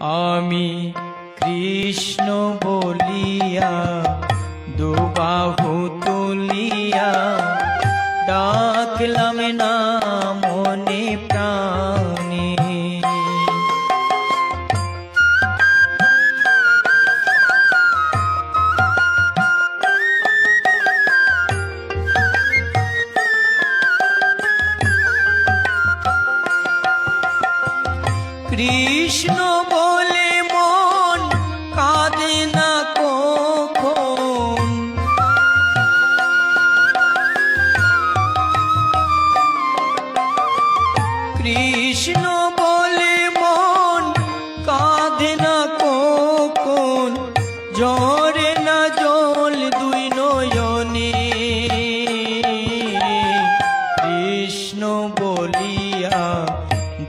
আমি কৃষ্ণ বলিয়া দুবাহু তুলিয়া ডাকলাম না মনে প্রাণে। কৃষ্ণ বলে মন কাঁদে না কখন, কৃষ্ণ বলে মন কাঁদে না কখন, ঝরে না জল দুই নয়নে। কৃষ্ণ বলিয়া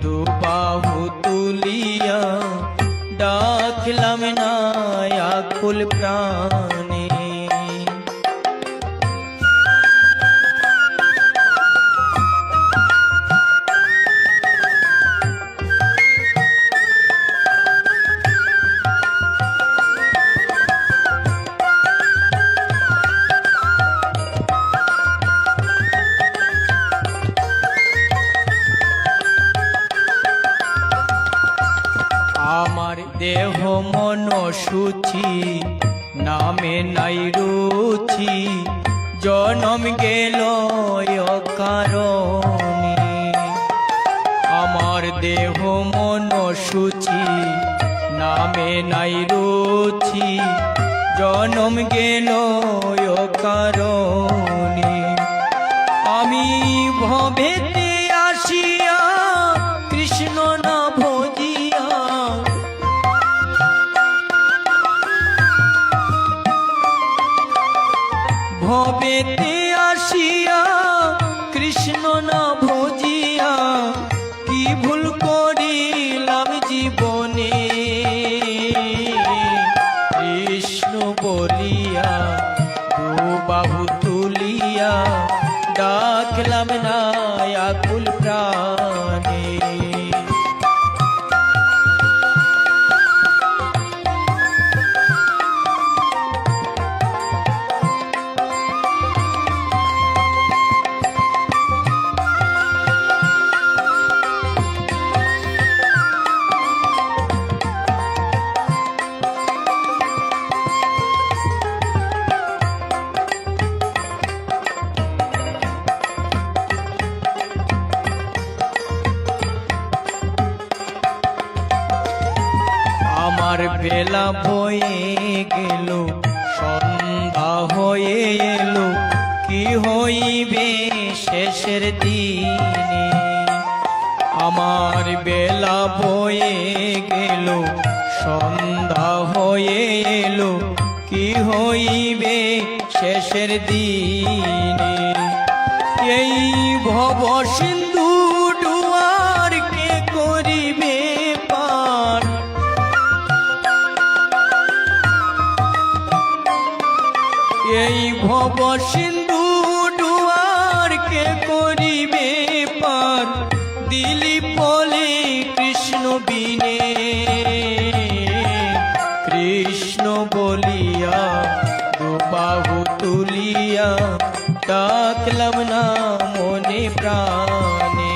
দুবাহু তুলিয়া ডাকলাম না আকুল প্রাণে। আমার দেহ মন সূচি নামে নাই রুচি, জনম গেল অকারণে। আমার দেহ মন সূচি নামে নাই রুচি, জনম গেল অকারণে। আমি ভবেতে আসিয়া কৃষ্ণ না ভজিয়া, ভবেতে আসিয়া কৃষ্ণ না ভজিয়া, কি ভুল করিলাম জীবনে। কৃষ্ণ বলিয়া দুবাহু তুলিয়া ডাকলাম না আকুল প্রাণে। আমার বেলা বয়ে গেল, সন্ধ্যা হয়ে এলো, কি হইবে শেষের দিনে। আমার বেলা বয়ে গেল, সন্ধ্যা হয়ে এলো, কি হইবে শেষের দিনে। এই ভব সিন্ধু ডুয়ার কে করিবে পার, এই ভব সিন্ধু ডুয়ার কে করিবে পার, দিলি পলে কৃষ্ণ বিনে। কৃষ্ণ বলিয়া দুবাহু তুলিয়া ডাকলাম না মনে প্রাণে।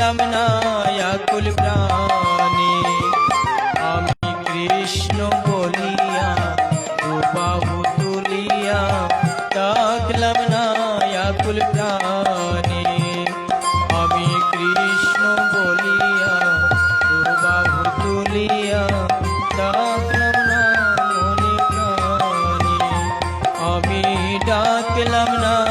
ডাকলাম না আকুল প্রাণে আমি কৃষ্ণ বলিয়া দুবাহু তুলিয়া ডাকলাম না আকুল প্রাণে আমি কৃষ্ণ বলিয়া দুবাহু তুলিয়া ডাকলাম না মনে প্রাণে আমি ডাকলাম না